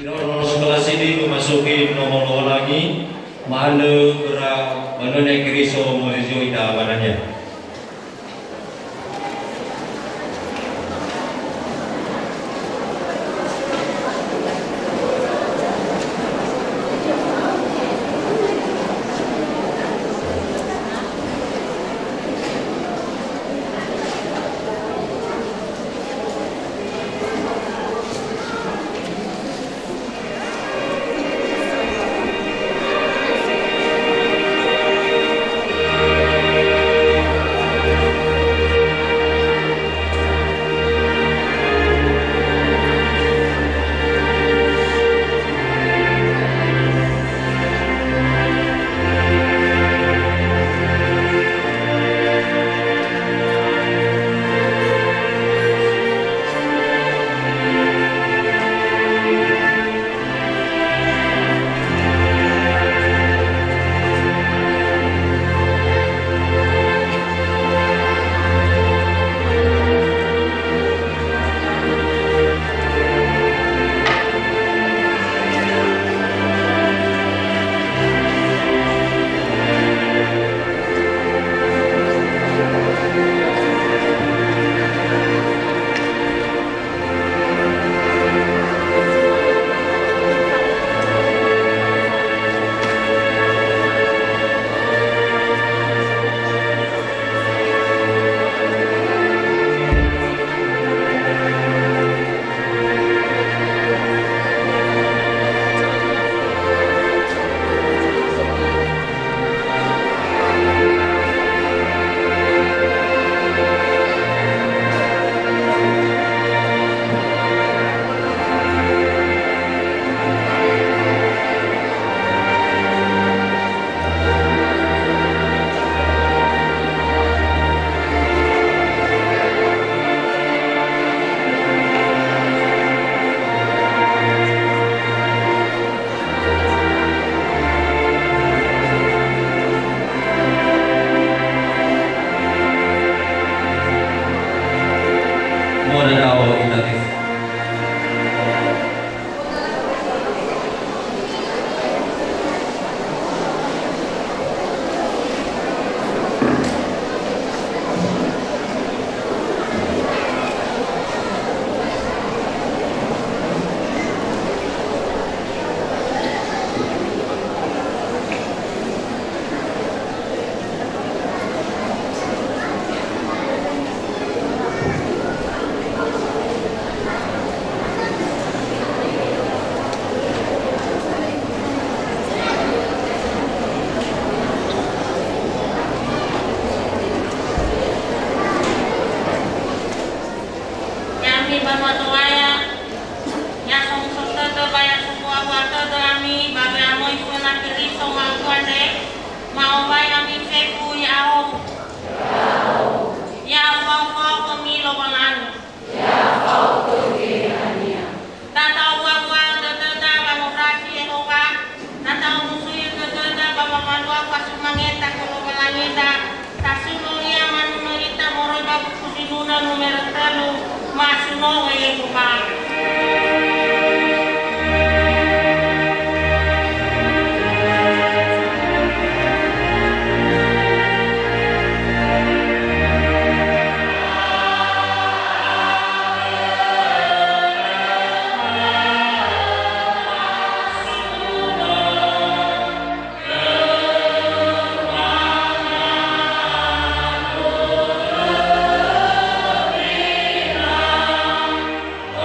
Sekelas ini memasuki nomor lagi mana berak mana naik riso musisi ida badannya.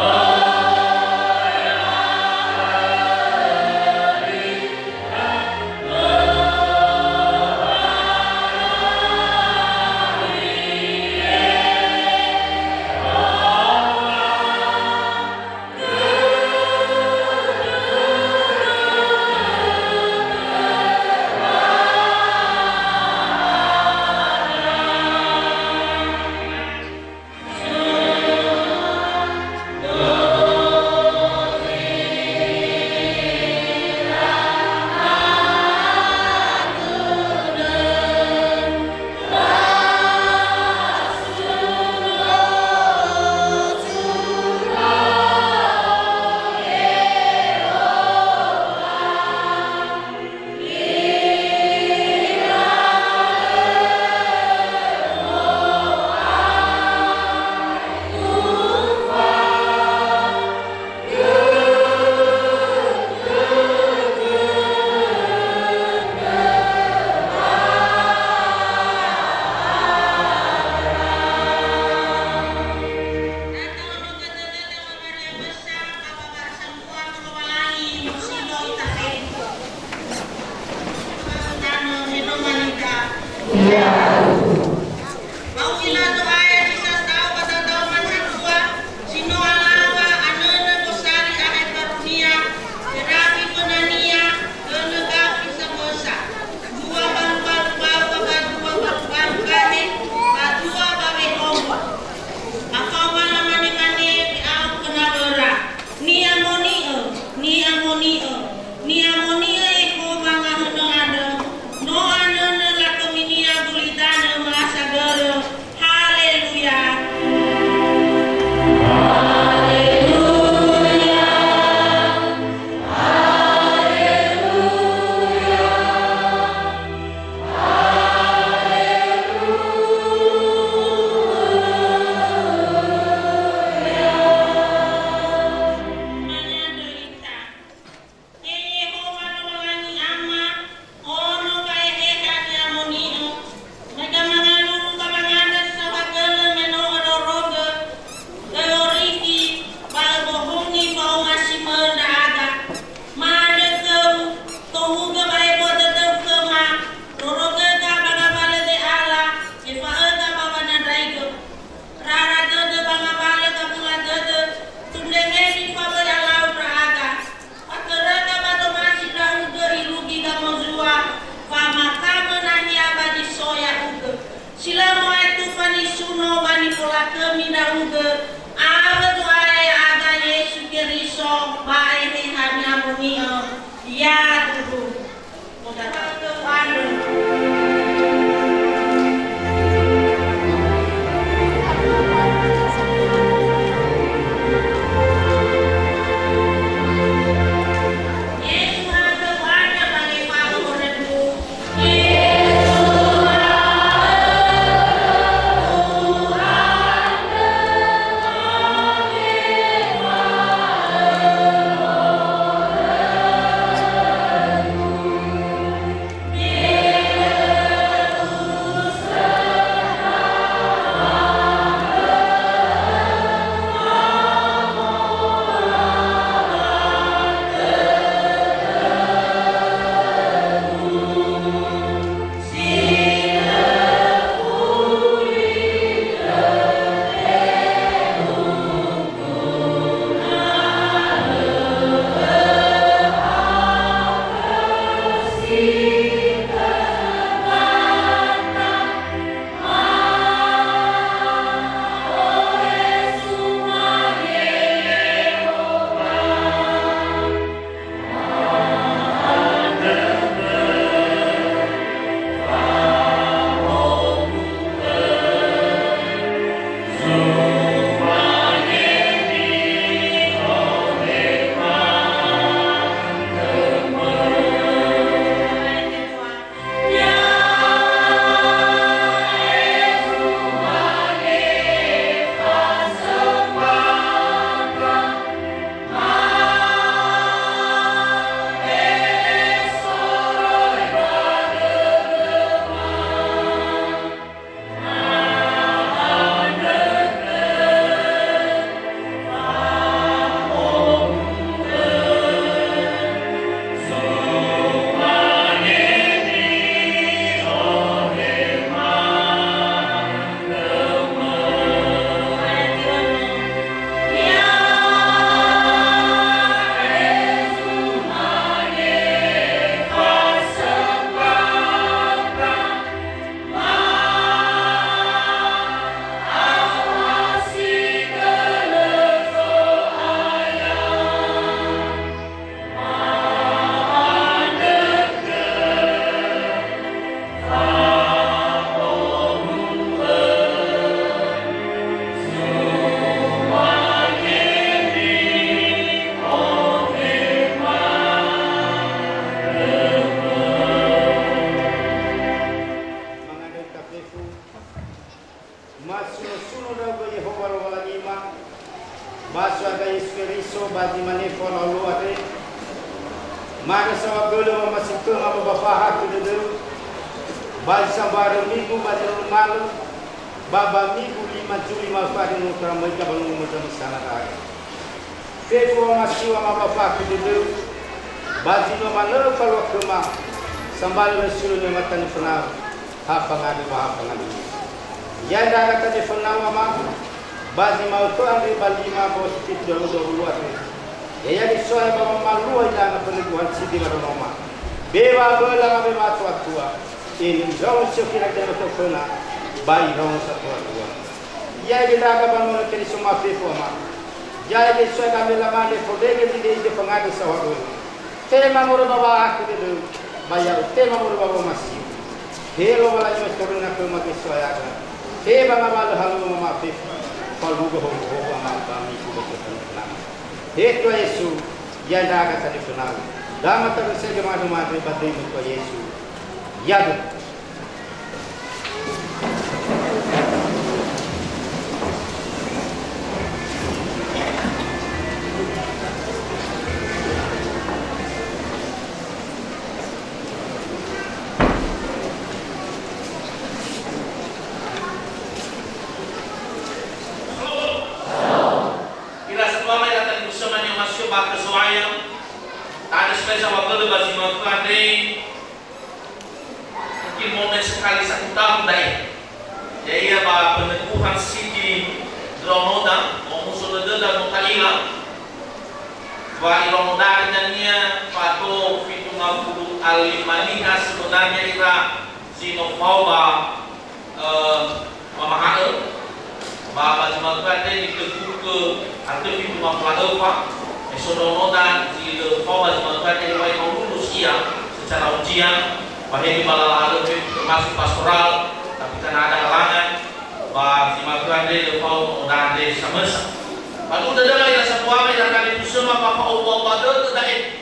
Oh Yesus Kristus bagi manifon Allah ade mana sama gelo masih ke apa bapak tu dulu bagi sambar minggu bagi malu baba minggu 5 Juli pada nutra mereka bangun macam sana dah Februari masih sama bapak tu dulu bagi mana kalau kema sambil bersulung matan pernah apa ngadu ya dah kata pernah mama bagi mau tu andi bali ma bos tip dulu luar ya di soal mama malu aja na peneguhan sidi maroma bewa bola beba tua ini jauh sekira kita tu pernah bayi orang satu dua ya kita akan bangun kali semua pepo ma ya di soal kami lama de podege di pengadu sawadu tema muru bawa aku dulu bayar tema muru bawa masih helo wala cuma turun aku mati soal ada tema mama halu mama pepo kalau gua hobo amal kami juga terkenal. Itu Yesus yang dah kata dikenal. Dalam terus saja madu-madu badai untuk Yesus. Ya. Mungkin momen sekali satu tahun dah. Jadi apa peneguhan sidi Ramadan, musuh dan mukalila. Wa Ramadannya pada fitunga bulu alimaniha sebenarnya ira sinofauba mamahal. Bapa cuma kata ditegur ke atau fitunga peladopa. Ramadan di fauba cuma kata diwai mau lulus secara ujian. Bahaya di balala termasuk pastoral, tapi karena ada halangan, bah si makan dia kau dan dia sama. Lalu adalah yang sebuah yang kali itu semua bapa Allah pada terdaik.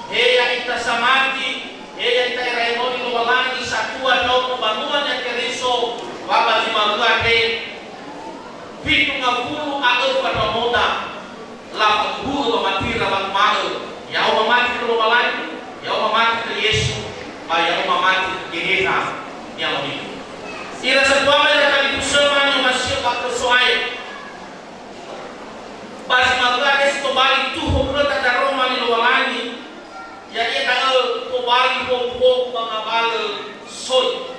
Hei kita samati, hei kita raihoni lualangi satu atau pembangunan yang keriso, bapa si makan dia. Hitung aku agar pada moda, lapak guru mati lapak malu, yang mati ke lualangi, yang mati ke Yesus. Yang memati gereja yang ini. Ira sebuah mereka itu semua yang masih waktu soai. Pas maklumnya sekembali tuh hukumnya tak Roma di luarangi. Ya ia tak kembali hukum mengabal soy.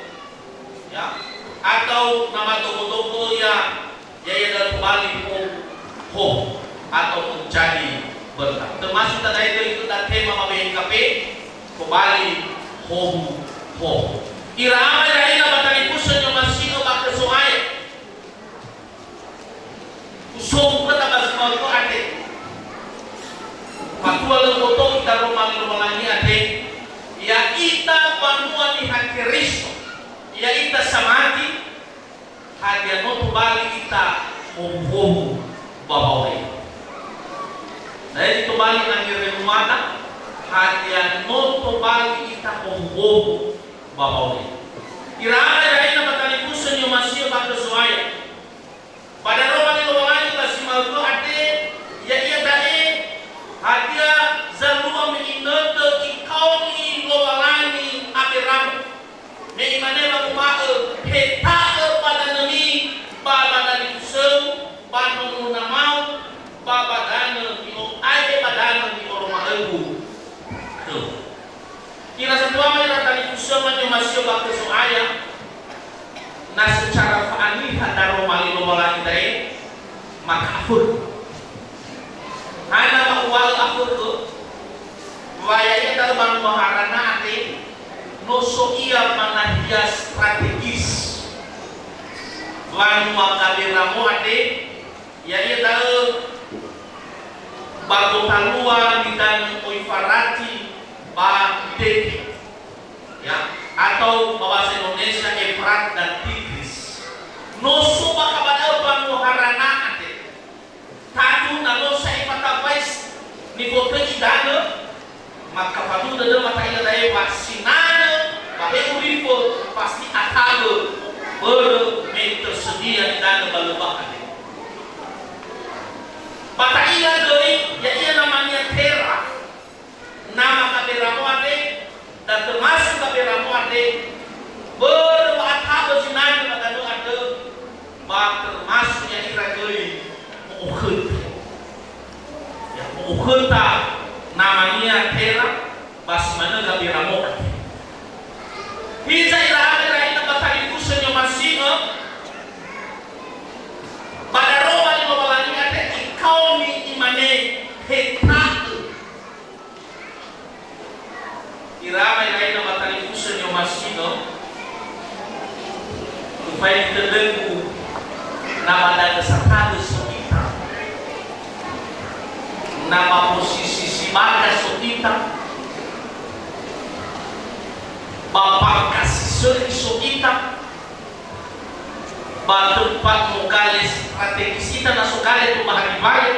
Ya atau nama toko-toko ya ia tak kembali hukum atau menjadi berkat. Termasuk tadi itu tak tema BNKP kembali home. Irama ina batali puso nyo masino bakte soaya. Usong kata basma ko ate. Patua lo foto kita romali ate. Ya ita banua ni hakiriso. Ya ita samati. Hadia no bali ita home babawe. Dari itu bali nangire rumata. Hadia no bali ita home babawi. Irama ina batali puso nyo masio bakte soaya. Pada Roma ni lualangi basi malu ate ya ia dae hadia zalua menginete ikau ni lualangi abiramu. Me imanela kumae petae pada nemi pada dari puso panu namau baba dana di aje badana di oromaebu. Kira sebuah mereka tadi kusama yang masih waktu soaya. Nah secara fa'ani ada romali lomalan dari maka afur. Hanya awal afur tu, wayanya terbang maharana ate, noso ia manahia strategis. Wanu makabiramu ate, ya ia tahu bagotalua dan oifarati. Deki, ya, atau bahasa Indonesia Efrat dan Tigris. Noso bakabada pamuharana ate. Tatu nalo saya patapais ni bote idana maka padu dada mata ila daya vaksinana bahe uripo pasti atalo tersedia di dana balubah ate. Bata ila doi ya ia namanya Tera, nama kaberamu ade dan termasuk kaberamu ade berwata bersinan pada doa ade bah termasuk yang ira doi mukhut ya mukhuta namanya Tera bas mana kaberamu ade hija ira ade ina batali kusenyo masino pada roba di babalani ade ikau ni imane hetat iramai lain nama tali kusen yang masino upaya terdengu nama dan kesakadu sokita nama posisi sibaga sokita bapak kasih suri sokita tempat mukali strategis kita nasukali itu bahan dibayar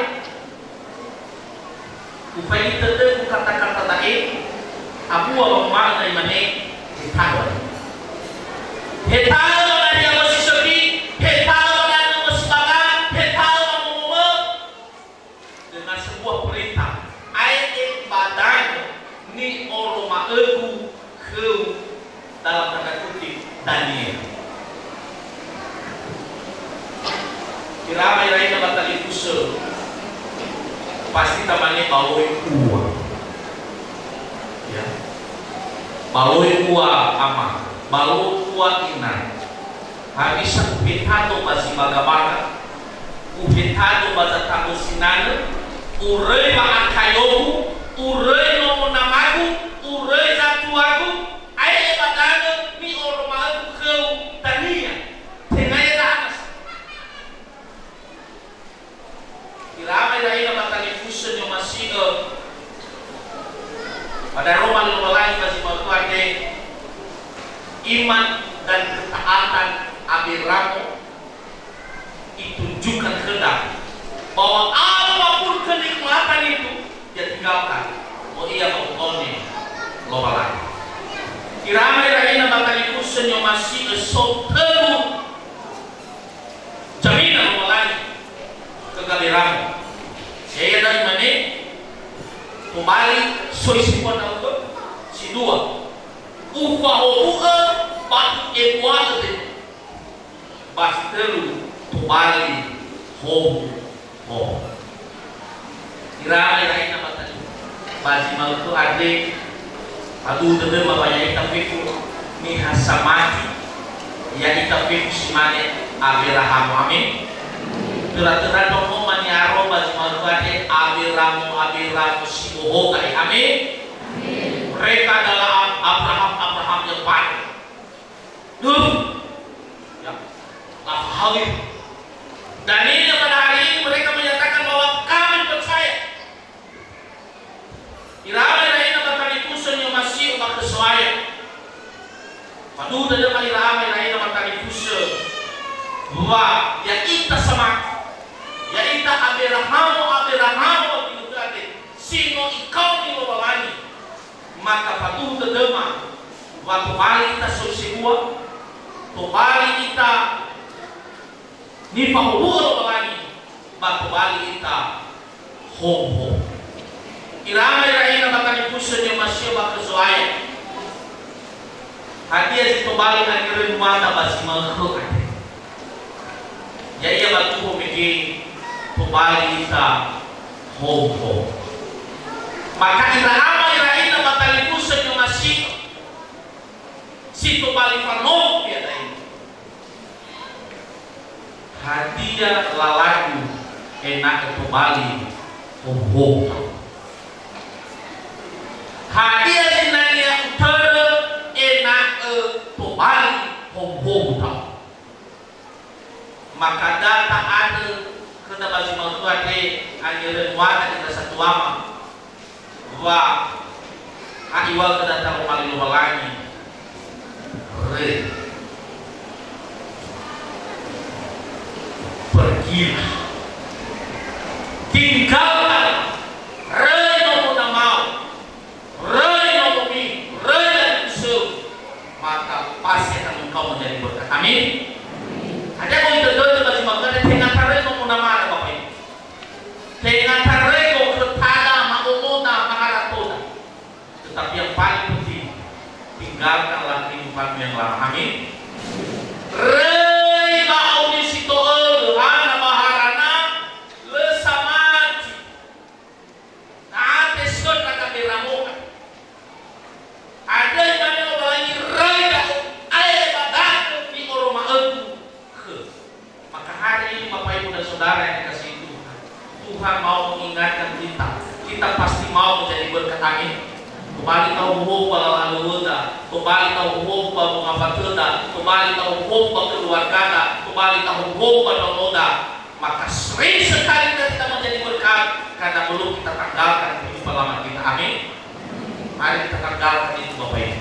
upaya terdengu kata-kata tadi abu abang mana imane hetawa na dia masih sepi hetawa na masih bagan hetawa mau dengan sebuah perintah ayat badan ni orang maegu ke dalam tanda kutip Daniel kiramai lain batali kusel pasti tamane baloi uang ya baloi kuah ama baloi kuah ina habis upetado basi bagabaga upetado basa tamu sinana urei maakayomu urei nomo namagu urei zatuagu ai badana mi oromagu keu tania tengai ranas iramai lain batali fusen yo masih pada Roma 15 masih mengatakan iman dan ketaatan Abraham ditunjukkan kehendak bahwa apapun kenikmatan itu dia tinggalkan. Oh iya pokoknya lobalan. Iramai rahina bakal ikusen yang masih esotelu jaminan lobalan kegembiraan. Saya dari mana? Kembali soisipan auto si dua upa obuka batu ekuat de bastelu kembali home iramai lain apa tadi basi mau tu ade adu tebe mabaya ita fiku ni hasamati ya ita fiku simane Abraham amin Tera-tera nomo maniaro basi mau tu ade Abraham si bohong kali amin mereka adalah Abraham yang baik. Ya, lafahawir. Dan ini pada hari ini mereka menyatakan bahwa kami percaya. Iramai lain akan dipusun yang masih umat kesesuaian. Padu dan kali iramai lain akan dipusun bahwa ya kita sama, ya kita Abraham itu ada. Sino ikau ni babani. Maka patuh terdema waktu balik kita sosial to balik kita ni pahulu lagi waktu balik kita home iramai rahina bakal dipusun yang masih bakal sesuai hadiah si to balik akhirin mata basi menghuk jadi ya batu begini to balik kita home maka iramai rahina bakal dipusun yang masih situ balik panon ya tadi hadiah lalagu enak kembali home hadiah sinanya utara enak kembali home maka data ada kena bagi mau tuate anjuran wata kita satu ama wa aiwal kedatang kembali lagi pergilah tinggalkan reno na mau reno mi reno usul maka pasti akan engkau menjadi berkat amin ada kau itu bagi maka tengah reno na mana bapak ini tinggalkanlah kehidupanmu yang lama. Amin. Rei bau di situ hana baharana le samati. Ate skot kata beramukan. Ada yang mana lagi rei dah ayat badan di oroma ke. Maka hari ini Bapak Ibu dan Saudara yang dikasihi Tuhan, Tuhan mau mengingatkan kita pasti mau menjadi berkat. Amin. Kembali tahu hukum lalu kembali tahu hukum mengapa kembali tahu hukum keluarga, kembali tahu hukum noda. Maka sering sekali kita menjadi berkat karena belum kita tanggalkan kehidupan lama kita. Amin. Mari kita tanggalkan itu Bapak Ibu.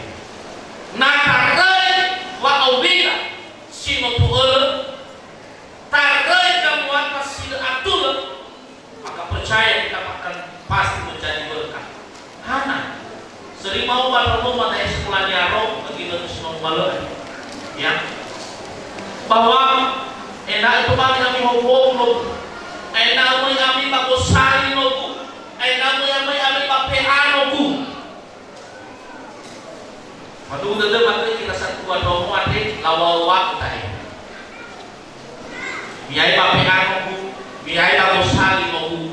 Nakarai wa awila sino tuel tarai kamuan pasil atul, maka percaya kita akan pasti menjadi berkat. Hana sering mau baru mata sekolah nyaro begitu semua malu ya bahwa enak itu bang kami hukum lo enak kami bagusari lo enak kami bapean lo madu udah mati kita satu dua domo ade lawa kita ini biaya bapean lo biaya bagusari lo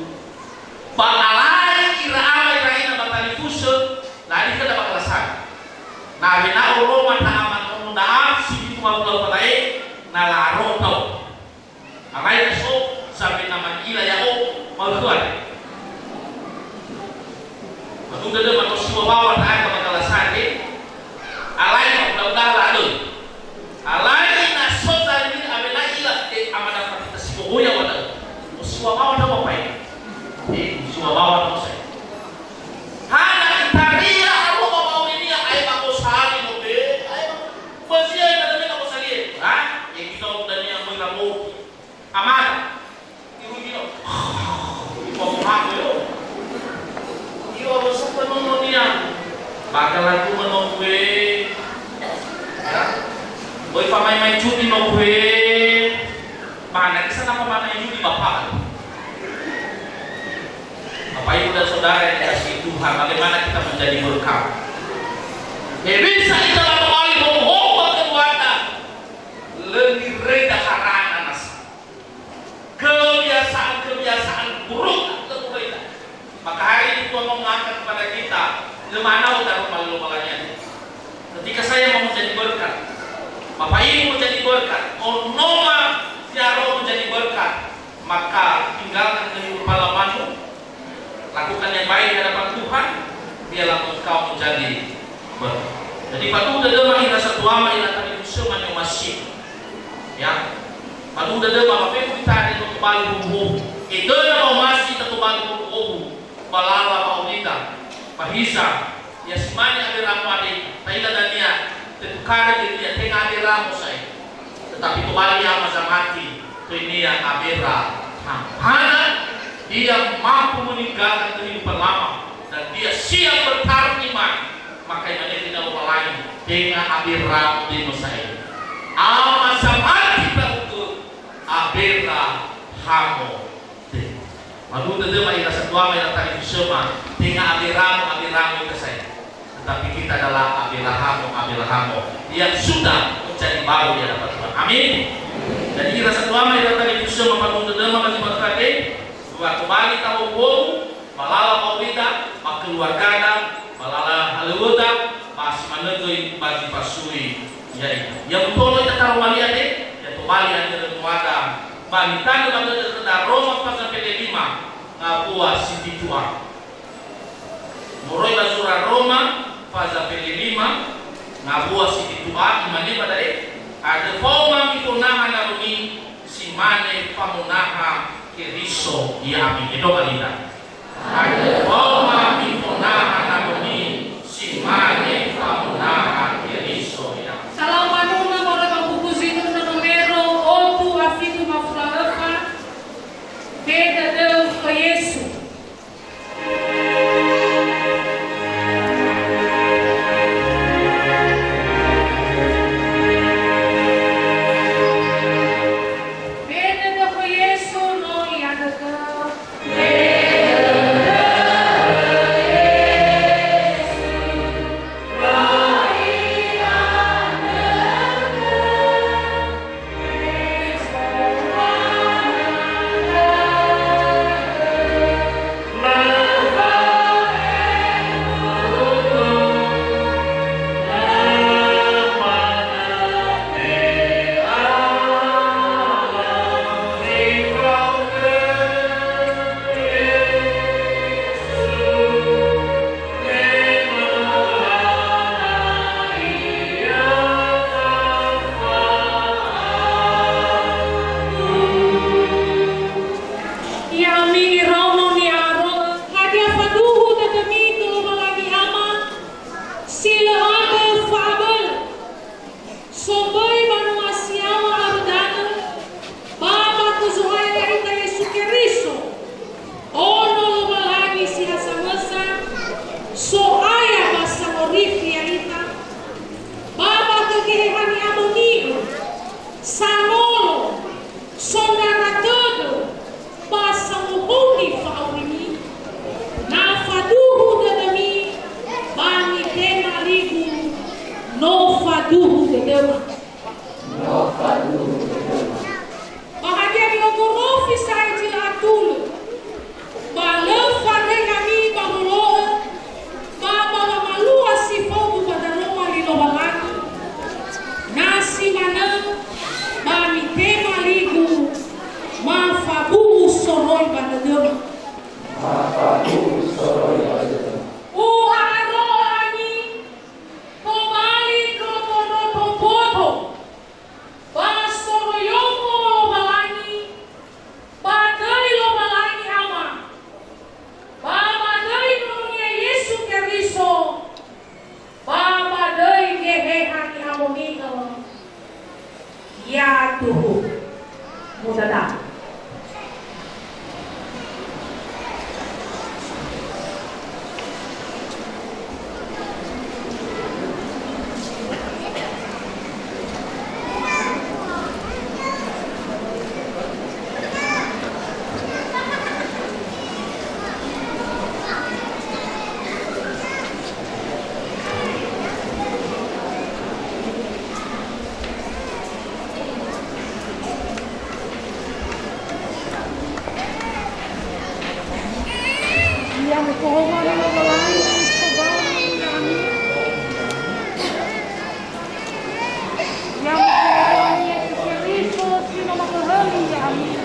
bakalai kira ina batali fuso. Nah ini kita dapat alasan. Nah bina uroma na aman undaan si cuma pulau patai na laro tau. Akai so sampai nama gila ya mau keluar. Betul dah manusia semua bawa na dapat alasan ni. Alai udah lalu. Alai na so tadi abena gila amada kita semua ya wadah. Semua bawa dah apa ini? Semua bawa dah saya. Hana taria aku mau ini ya ayo aku sari mobil ayo masih ada tapi kamu sari ah yang kita udah yang mengamu aman ibu dia mau aku yo iyo harus penuh dia bakal aku menunggu ya boy pamai cuti nunggu mana kesana pamai cuti bapak. Bapak Ibu dan Saudara yang dikasihi Tuhan, bagaimana kita menjadi berkat? Bisa kita kembali menghubung kekuatan lebih reda karena nasa kebiasaan buruk lebih reda. Maka hari ini Tuhan mau mengangkat kepada kita lemana utara malu-malunya. Ketika saya mau menjadi berkat, Bapak Ibu menjadi berkat, Onoma Tiaro menjadi berkat, maka tinggalkan kehidupan lamamu. Lakukan yang baik di hadapan Tuhan, biarlah engkau menjadi berkat. Jadi patu udah demam ina satu ama ina tadi semua yang masih, ya. Patu udah demam apa yang kita ada untuk balik bumbu. Itu yang mau masih untuk balik bumbu. Balala paulita, pahisa, ya semuanya ada ramu ada. Taila dania, tetukar dia tengah ada ramu saya. Tetapi kembali yang masa mati, itu ini yang abera. Hana dia mampu meninggalkan kehidupan lama dan dia siap bertaruh iman, maka imannya tidak lupa lain dengan abirah di masa ini. Amasam kita untuk abirah hamo. Madu tadi mai rasa tua mai tadi semua dengan abirah itu saya. Tetapi kita adalah abirah hamo yang sudah menjadi baru di hadapan Tuhan. Amin. Jadi rasa tua mai tadi semua madu tadi mai berkati kembali tahu hukum, malala maulida, keluarga, malala haluda, masih menegui bagi pasui. Yang betul kita taruh malia deh, yang kembali ada keluarga. Balikan pada Roma pasal PD 5, ngabua siti tua. Moroi basura Roma pasal PD 5, ngabua siti tua. Imani pada ada forma mikunaha naruni simane pamunaha kiriso yami itu kalina. Ada forma mikunaha naruni simane pamunaha kiriso yami. Salam manuna para kampusino na numero 8 afitu mafulafa. Peda Deus conheço. Peda Deus conheço, não ia dema. Bahagia di ogorofi saya jila atul. Balefa dengan bahuloa. Baba malua si fogo pada Roma di lobalani. Nasi mana bami tema ligu. Mafabu soroi pada dema. Ya Tuhan, mudah dah. Yang kehormatan melalui yang kehormatan Kristus di nama Tuhan amin.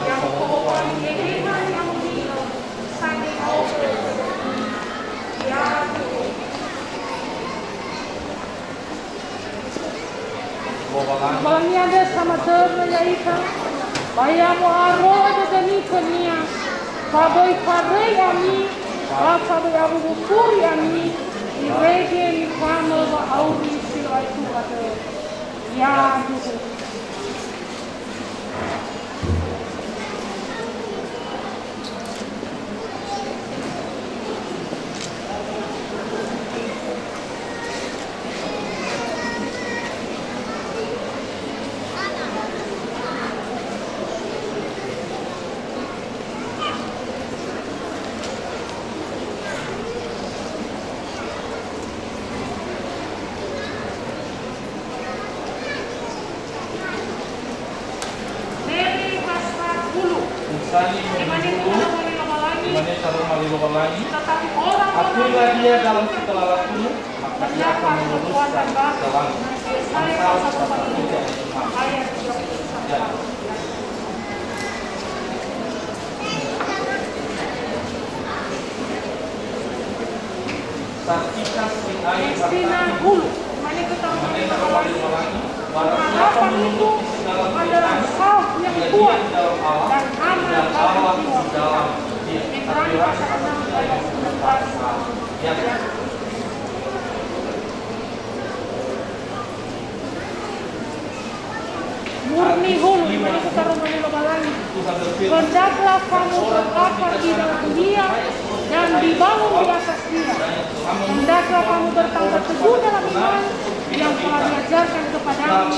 Yang kehormatan Yesus yang mulia sangat ya Balangi ada sama terjadi Baya mo aro ada dani kania, kaboy kaboy ami, kaboy abu bukuri ami, irege ni kano ba auri sila itu ada, ya Tuhan. Akulah dia dalam segala waktu, maka dia akan meluruskan jalan. Amsal 1:3 ayat 6. Saksikan si air hulu, mana harapan itu adalah salib yang kuat dan aman dalam jiwa. Ibrani pasal 6 ayat 19. Murni hulu, mana kita romani lobalangi. Hendaklah kamu berakar di dalam dia dan dibangun di atas dia. Hendaklah kamu bertambah teguh dalam iman yang telah diajarkan kepadamu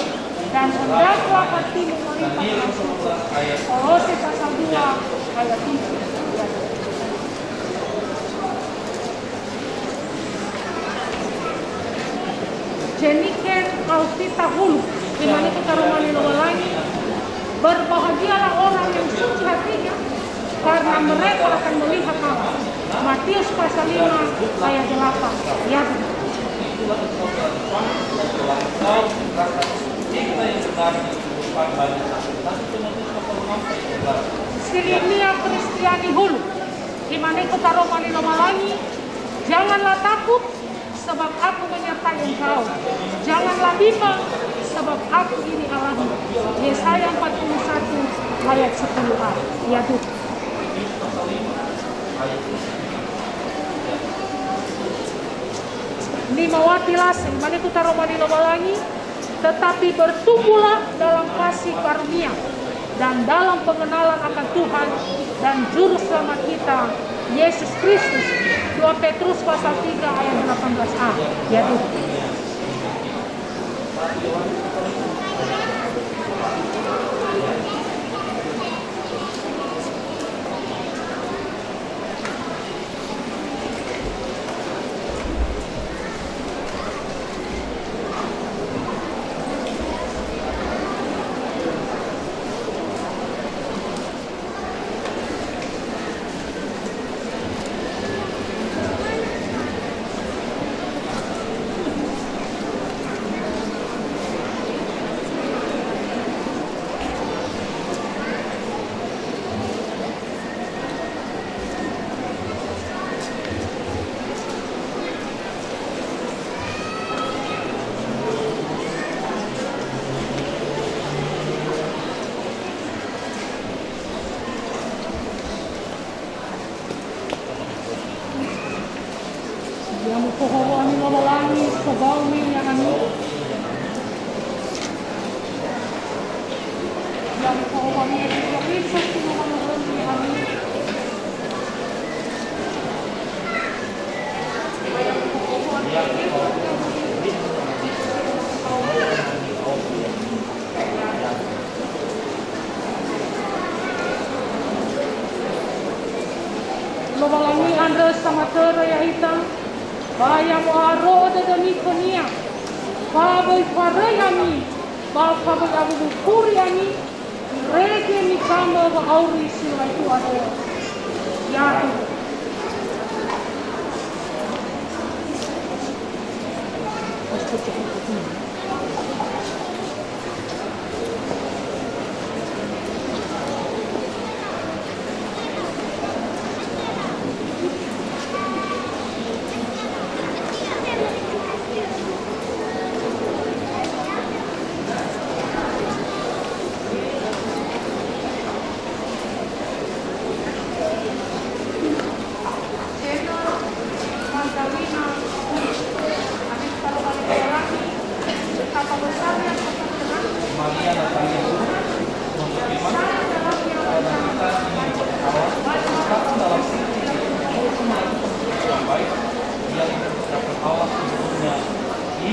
dan hendaklah hatimu melimpah dengan syukur. Kolose pasal 2 ayat 7. Jeniken kausita hulu, di mana kita romani lobalangi. Berbahagialah orang yang suci hatinya, karena mereka akan melihat Allah. Matius pasal 5 ayat 8. Ya. Sirinia Kristiani hulu, di mana kita romani lobalangi. Janganlah takut, sebab aku menyertai engkau. Janganlah bimbang, sebab aku ini Allahmu. Yesaya 41 ayat 10a. Ya Tuhan. Nimawatilah mana kita romani lobalangi, tetapi bertumbuhlah dalam kasih karunia dan dalam pengenalan akan Tuhan dan Juru Selamat kita, Yesus Kristus. 2 Petrus pasal 3 ayat 18a. Ya Tuhan. Pohon ini memelangi sebau minyak ani. Yang pohon ini bisa semua memelangi ani. Memelangi anda sama teraya hitam. Bayang waro ada nikonia, babai parayani, babai abu bukuriani, rege nikama bauri sila itu ada yatu.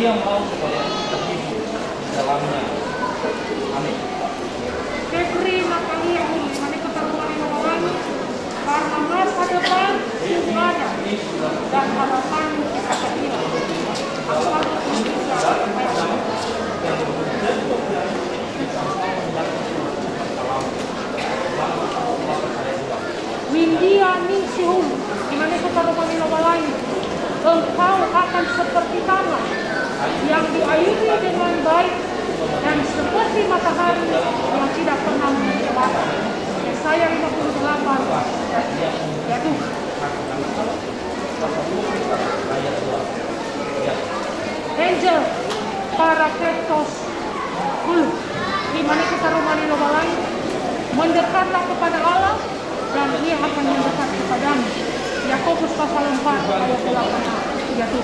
Ia mau supaya kita hidup di dalamnya. Amin. Kebri makanya mana keteruan yang memelangi karena masa depan sungguh ada dan harapan kita kecil. Apalagi Indonesia Windia Ningsihul, di mana keteruan yang memelangi, engkau akan seperti tanah yang diairi dengan baik dan seperti matahari yang tidak pernah menyebabkan. Yesaya 58 yaitu Angel Parakletos Hulu, di mana kita rumani lobalangi, mendekatlah kepada Allah dan Ia akan mendekat kepadamu. Yakobus pasal 4 ayat 8 yaitu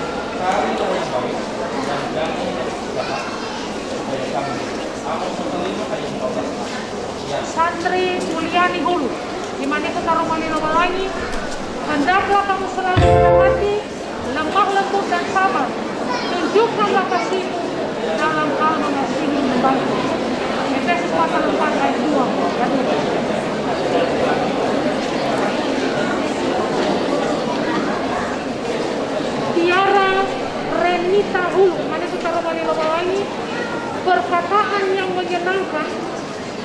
Santri Mulyani Hulu, di mana kita rumani lobalangi, hendaklah kamu selalu berhati, lemah lembut dan sabar. Tunjukkanlah kasihmu dalam hal mengasihi membantu. Efesus pasal 4 ayat 2. Tiara Renita Hulu, mana kita rumani lobalangi, perkataan yang menyenangkan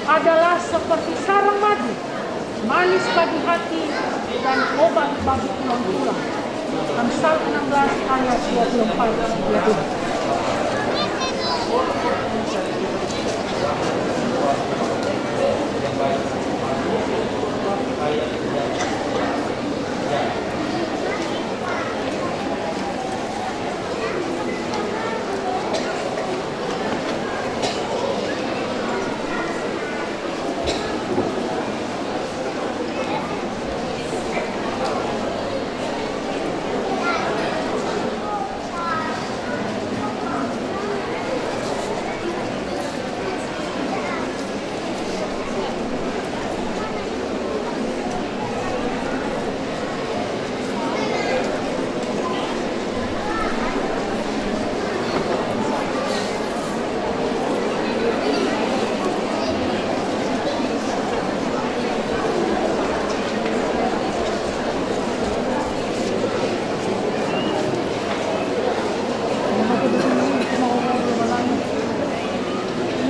adalah seperti sarang madu, manis bagi hati dan obat bagi tulang-tulang. Amsal 16 ayat 24 yaitu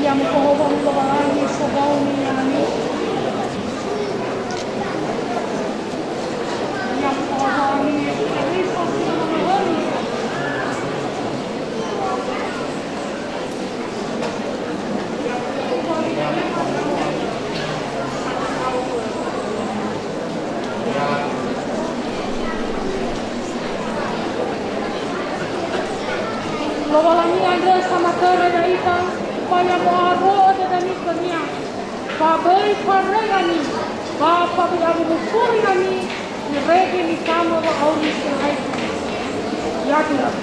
yang pohon lobalangi sebau minyak yang pohon ini pasti memelangi. Lobalangi ada sama kerja hitam. Supaya muaro ada nikahnya, babai parayani, bapak abu bukuriani, direge nikama bauri selai. jatuh.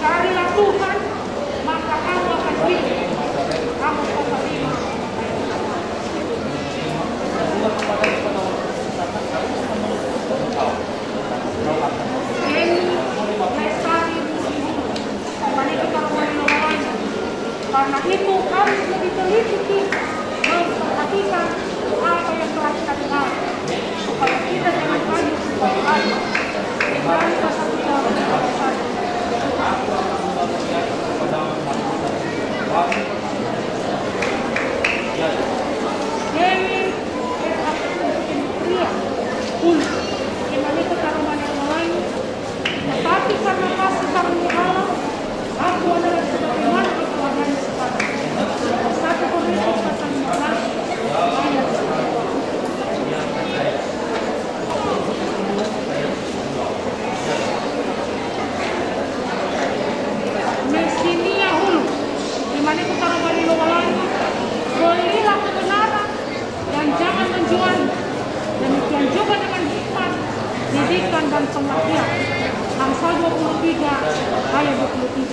Carilah Tuhan, maka kamu akan hidup. Amos 5. Ini Lestari Wanita Karomani Lawalanya. Karena itu harus lebih teliti memperhatikan apa yang telah kita dengar, supaya kita jangan banyak sebagai ayat. Dan pasal 3 Dewi pria pula dimana Karomani Lawalanya. Tetapi karena kasih karunia Allah, aku adalah sebagaimana keluarganya sekarang. 1 Korintus pasal 15 ayat 1. Mesinia hulu, dimana Karomani Lawalanya, belilah kebenaran dan jangan menjual. Demikian juga dengan hikmat, didikan dan pengertian. Amsal 23 ayat 23.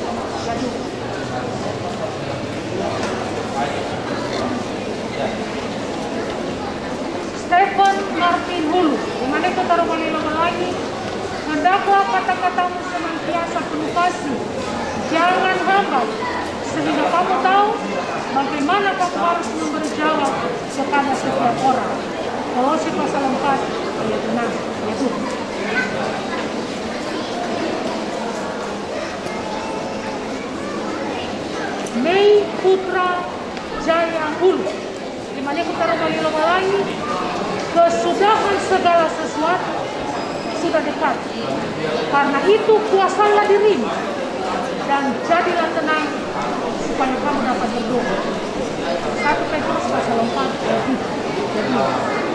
Stephen Martin Hulu, dimana Karomani Lawalanya, hendaklah kata-katamu senantiasa penuh kasih, jangan hambar, sehingga kamu tahu bagaimana kamu harus memberi jawab kepada setiap orang. Kolose pasal 4 ayat 6. Itu. Mei Putra Jaya Hulu, dimana Karomani Lawalanya, kesudahan segala sesuatu sudah dekat. Karena itu kuasalah dirimu dan jadilah tenang supaya kamu dapat berdoa. 1 Petrus pasal 4 ayat 3.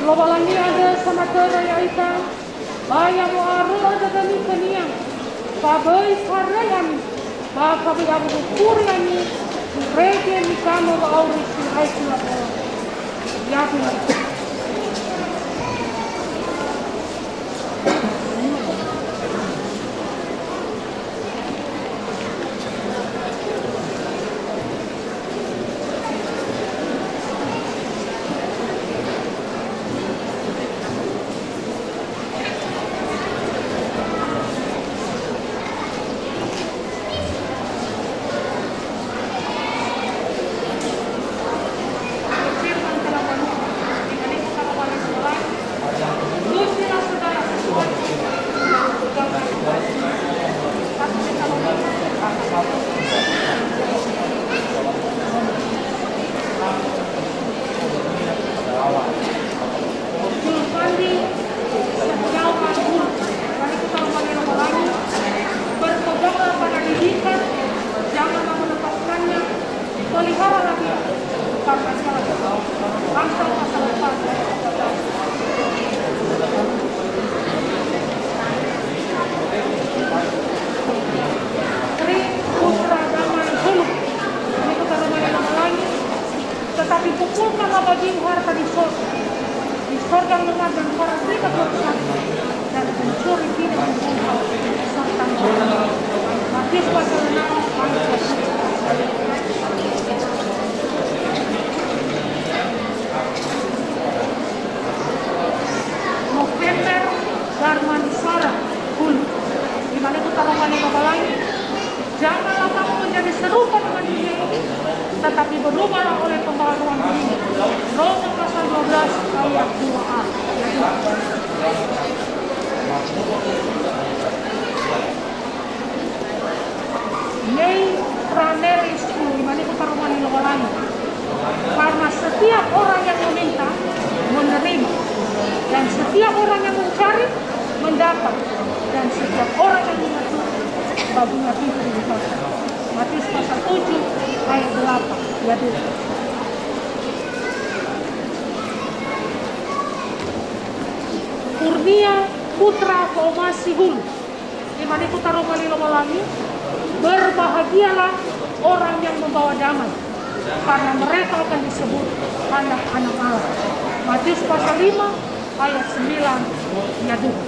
Lawalanya ada sama teraya ikan, bayang waru ada kami keniang, pabai sarayami, bakabi abu kuriani, rege mikano auris aisla pola, yakin. mengumpulkanlah bagimu harta di sorga. Di sorga mengadang para kita bersama dan mencuri tidak membunuh serta membunuh. Matius pasal 6 ayat 1. November Darmansara Hulu. Di mana itu taruhan yang babalai. Janganlah kamu menjadi serupa dengan dunia ini, tetapi berubahlah oleh pembaharuan diri. Roma pasal 12 ayat 2a. Nei praneris di mana itu taruhan yang babalai. Karena setiap orang yang meminta menerima, dan setiap orang yang mencari mendapat, dan setiap orang yang mengatur baginya pintu dibuka. Matius pasal 7 ayat 8. Ya dulu. Kurnia putra Komasihul di mana itu taruh Malilomalangi. Berbahagialah orang yang membawa damai, karena mereka akan disebut anak-anak Allah. Matius pasal 5 ayat 9. Ya dulu.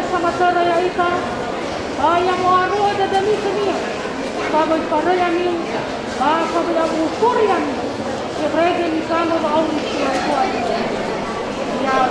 Samatara ita yang waru ada demi kini bagai pada yang ini kabel ukur yang regen sama bau yang kuat ya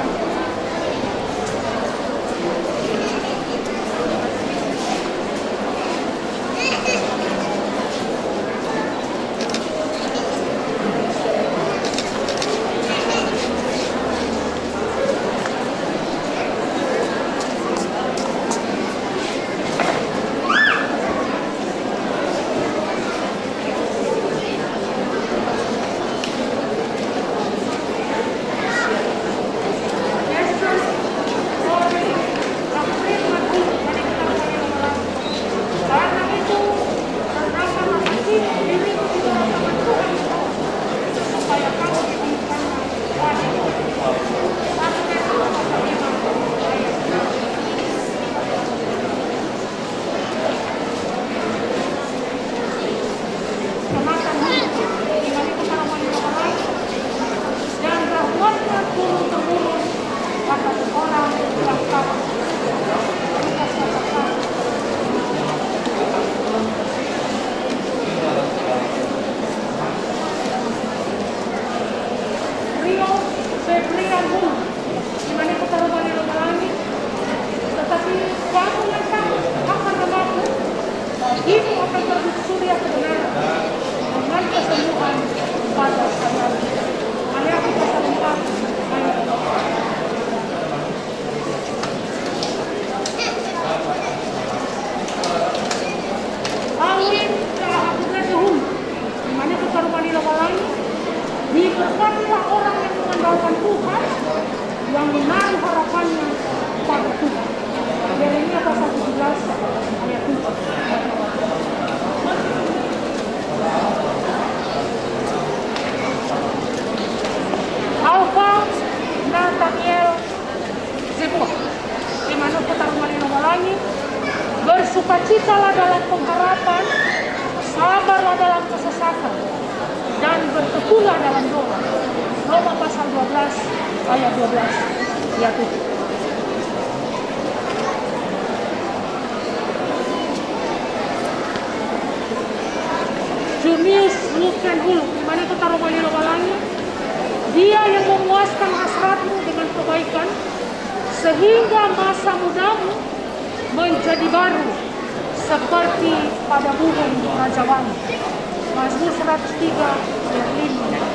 berdasarkan dan berteguhlah dalam doa. Roma pasal 12 ayat 12 ya tuh. Junius Luken Hulu, dimana itu taruh malino balangi. Dia yang memuaskan hasratmu dengan kebaikan, sehingga masa mudamu menjadi baru seperti pada burung rajawani. Mazmur 103 ayat 5.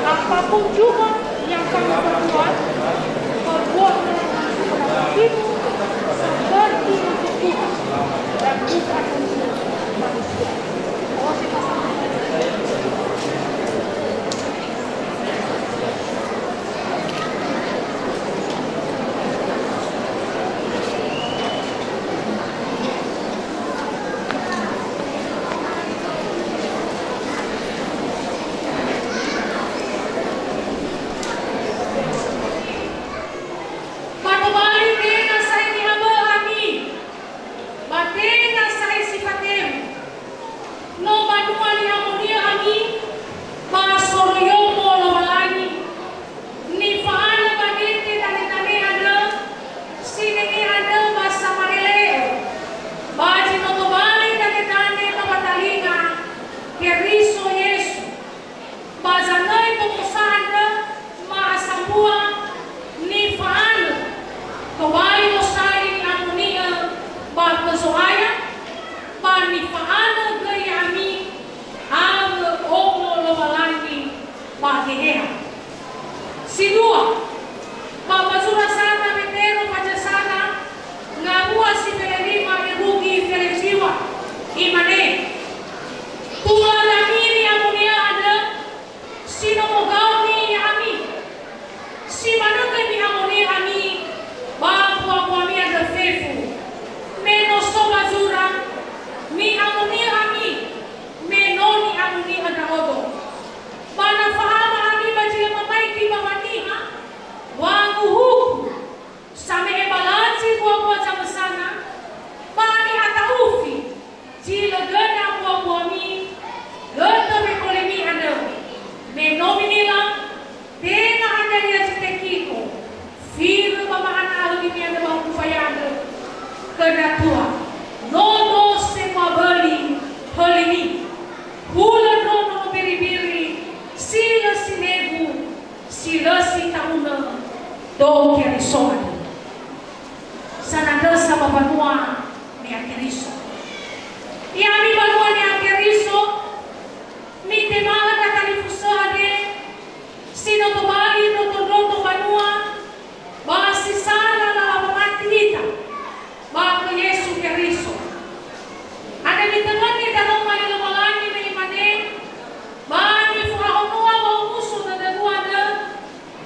Apapun juga yang kamu perbuat, perbuatlah kepada hatimu seperti untuk Tuhan dan bukan untuk manusia. Kolose pasal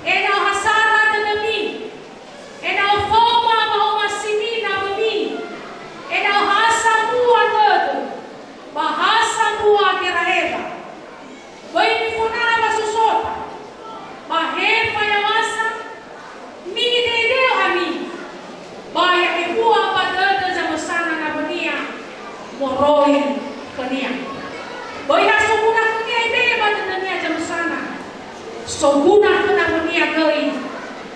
'Ena hasara So guna ko na niya gawin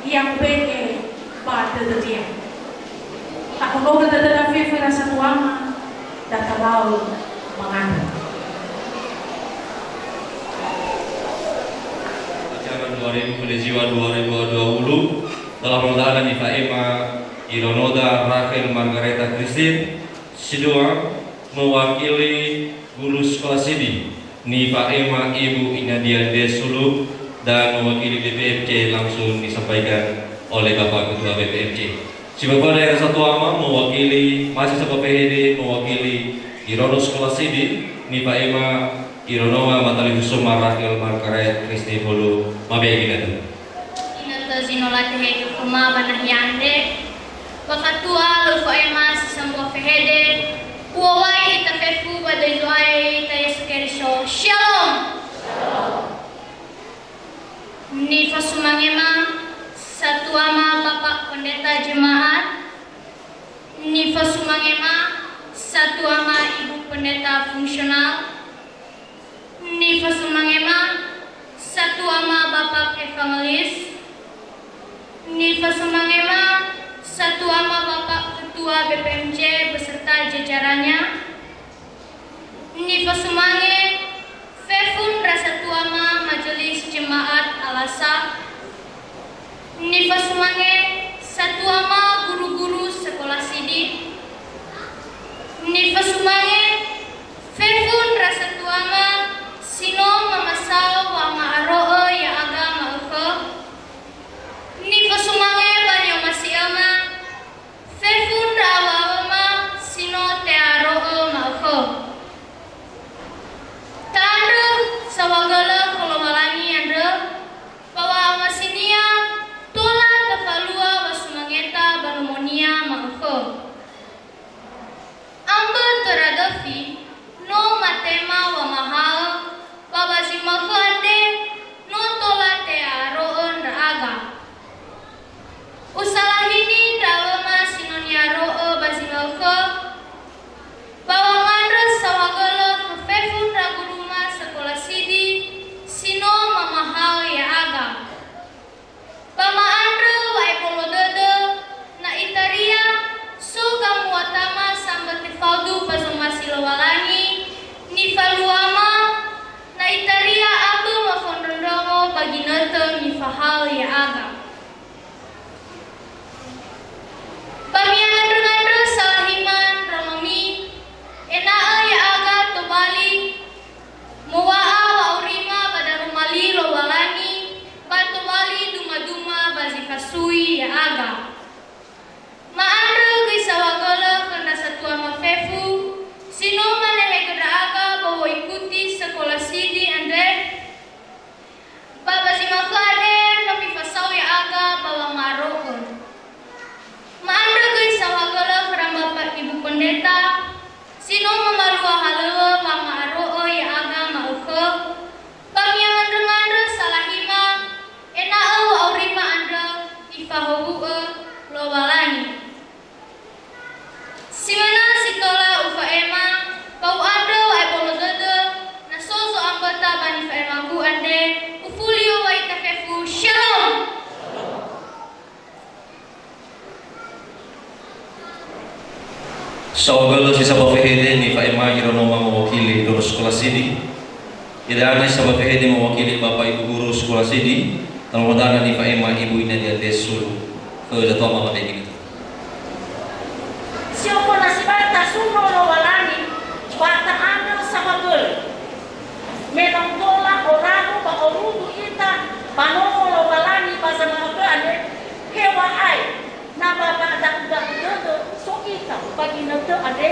yang peke pada dia. Ako no kadadala fefe na sa tuama datalaw mangano. Acara 2000 Jiwa 2020 telah berlangsung di FAEMA Ironoda Rachel Margareta Christine Sidua mewakili guru sekolah Sidi di FAEMA Ibu Inadia Desulu dan mewakili BPMC langsung disampaikan oleh Bapak Ketua BPMC. Si Bapak Daerah Satu Ama mewakili mahasiswa PPHD mewakili Irono sekolah Sidi di FAEMA Ironoa Matali Kusuma Rachel Margaret Christine Hulu Mabegina. Zinolatehe kuma banahyande wakatua lufa ema sisambua fehede kuwai itafefu badaizuai tayesukerisho shalom ni fasumangema satu ama Bapak Pendeta Jemaat ni fasumangema satu ama Ibu Pendeta Fungsional ni fasumangema satu ama Bapak Evangelis Nifa Sumangema, satu ama Bapak Ketua BPMC beserta jajarannya. Nifa Sumange, Fefun Rasa Tuama Majelis Jemaat Alasa. Nifa Sumange, satu ama guru-guru sekolah Sidi. Nifa Sumange, Fefun Rasa Tuama Sino Mamasao Wama Aroe Ya Agama Uko. Nifa Sumange banyo masiama Fefun rawawama sino tearo mauko Tando sawagala kolomalangi ando Bawa masinia Tola tafalua wasumangeta banumonia mauko Amber teradafi No matema wa mahal Babazimako ande No tola tearo raga Usalah ini dawama sinonia ro'o basimauko Bawangandra sawagala kefefun raguruma sekolah Sidi Sino mamahal ya aga Bama andra wa epolododo Na itaria So kamu watama sambat tifaldu pasumasi lowalangi Nifaluama Na itaria abu mafondondongo bagi noto nifahal ya aga Pamiangan-angan salahiman ramami enaa ya aga tobali muwaa wa urima badarumali lowalani batobali duma-duma bazifasui ya aga maandro gisawagala kena satua mafefu sino manehe keda aga bawa ikuti sekolah Sidi ande babazimafade nopi fasau ya aga bawa marokon Maandra guys sawagala kerang Bapak Ibu Pendeta Sino memalua halewa mama aroo ya aga mauke Pamiangan remandra salahima Ena'u aurima andra ifahobu'e lowalani Simana sitola ufaema Pau andra wa epolododo Nasozo ambata bani faema bu ande Ufulio wa itafefu shalom Sawagala si Sabah PHD ni FAEMA Ironoma mewakili guru sekolah Sidi. Tidak Sabah PHD mewakili Bapak Ibu guru sekolah Sidi. Termodalan di FAEMA Ibu Inadia Desul ke Datua Mama Begini. Siapa nasibata suno lowalani bata anda sama gel. Memang tola orang ba orudu ita panomo lowalani basa mga ane hewa ai na baba dak dodo so ita bagi nado ade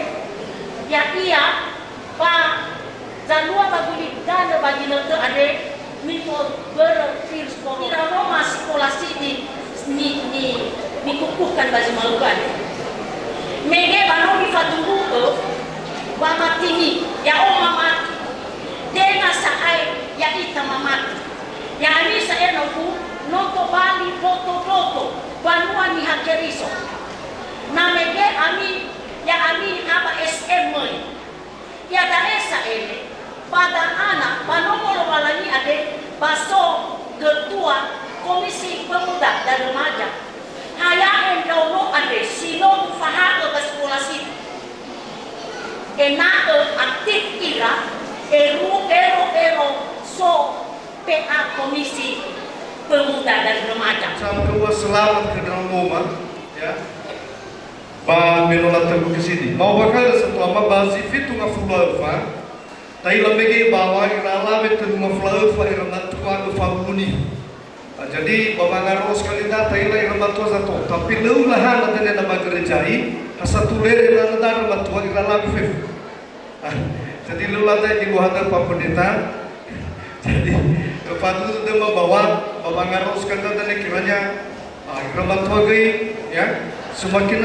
ya iya pa zanua baguli dana bagi nado ade mito berfir sekolah Ironoa sekolah Sidi ni kukuhkan bagi malukan mege banomi faturu mama tini ya o mama denga saai ya ita mama ya ani sa enoku noto bali foto banua ni hakeriso na mege ami ya ami aba SM ya daesa ele pada anak panomoro walani ade baso Ketua Komisi Pemuda dan Remaja. Hayaan daulo ade sino fahato ke sekolah sini. Enado aktif ira ero so PA Komisi Pemuda dan Remaja. Sampai selamat ke dalam rumah, ya. Ba menolak tabu ke sini. Mau bakal setelah bahasi fitu ngafulava. Tai lembegi bawa irala betul ngafulava irama tua ngafuluni. Jadi bawa ngaros kali dah tai la irama tua satu. Tapi leulahan ada nama gerejai. Satu ler irama tua irala befef. Jadi leulada di luar Pak Pendeta. Jadi Patu sudah membawa ngaros kali dan kiranya irama tua gay, ya. Semakin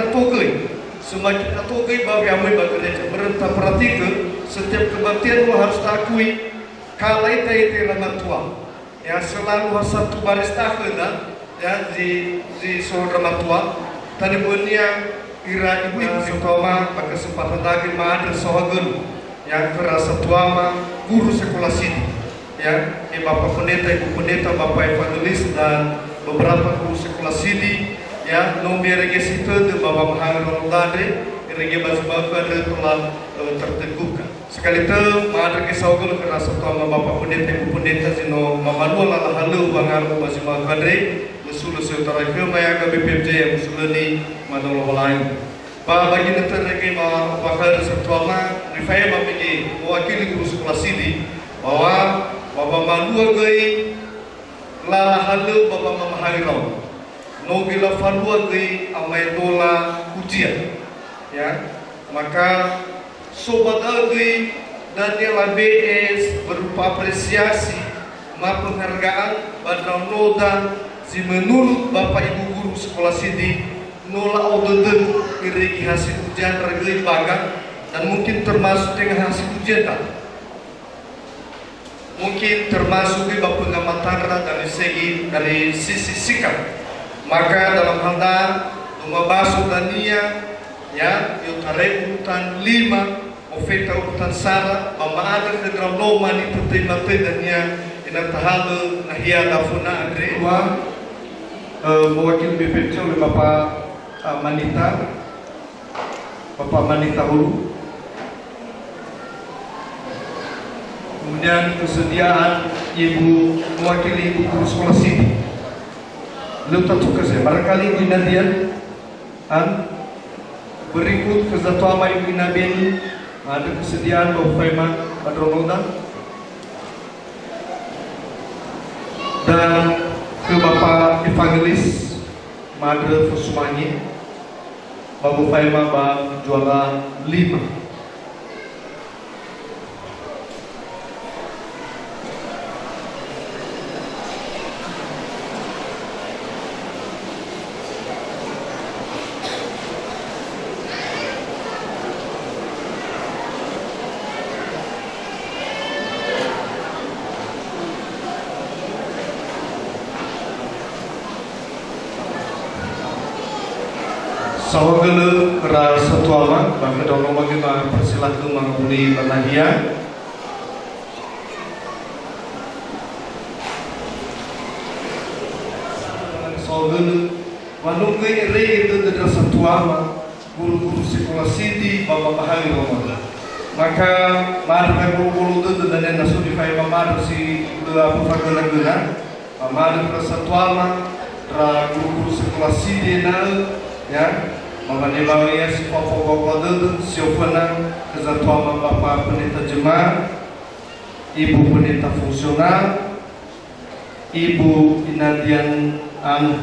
atogai bagi amai bagi gereja merentah perhatikan setiap kebaktian lo harus takui kalai tai ramat tua ya selalu harus satu baris takena ya di seluruh ramat tua tadi bunia ira ibu sukoma pakai kesempatan lagi ada sohagun yang kerasa tua ma guru sekolah sini ya bapak pendeta ibu pendeta bapak evangelis dan beberapa guru sekolah sini ya nomor regis itu de bapa mahangan dade regi baju ada telah terteguhkan sekali itu ada kisah gol kerana satu bapa pendeta ibu pendeta sino mamanual ala halu bangar baju makadre musul utara ke maya ke BPJ yang musulani madol lain pa bagi nanti regi ma bakal satu rifai mamigi mewakili guru sekolah sini bahwa bapa manua gai la halu bapa mamahangan no bila falua gay amai dola ujian ya maka sobat agui dan nilai BS berupa apresiasi ma penghargaan badang noda si menurut bapak ibu guru sekolah sini nola odeden irigi hasil ujian regli bagang dan mungkin termasuk dengan hasil ujian tak mungkin termasuk di bapak pengamatan dari sisi sikap. Maka dalam hal membahas utania ya yutare urutan 5 ofeta urutan sara mama ada ke dalam loma ni terima tedanya ina tahalu nahia dafuna andre mewakili BPJ oleh Bapak Manita Hulu. Kemudian kesediaan ibu mewakili ibu guru sekolah sini. Lepas tugas ya, barangkali Ibu Nadian berikut kezatuama Ibu Nadian ada kesediaan Bapak Faiman Padronoda dan ke Bapak Evangelis Madre Fusmanyi Bapak Faiman Bang juara 5. Sawagele kera satu amat, bagi dorong bagi persilahkan menghubungi Nahia. Sawagele, wanungke ere itu dari satu amat, guru-guru sekolah sini bapak bahari Ramadan. Maka mari guru-guru itu dan yang nasu di fai mamar si apa fagolan guna, mamar kera satu amat, guru-guru sekolah sini ya. Mengenai bawahnya si pokok-pokok itu siopena kesatuan Bapak Pendeta Jemaat, Ibu Pendeta Fungsional, Ibu Inadian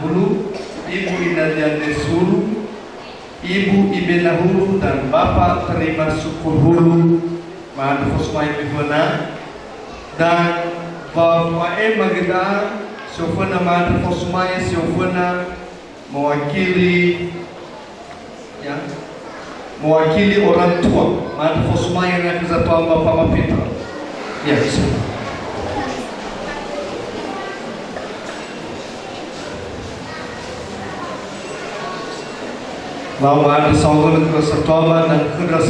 Hulu, Ibu Inadian Hulu, Ibu Ibena Hulu dan Bapak Terima Syukur Hulu, Mahal Fosmai Bifona dan Bapak Mageda siopena Mahal Fosmai siopena mewakili ya, mewakili orang tua Mahal Fosmai yang kesatuan Bapak Mapitra ya bisa. Bahwa ada saudara kesatuan dan kerasa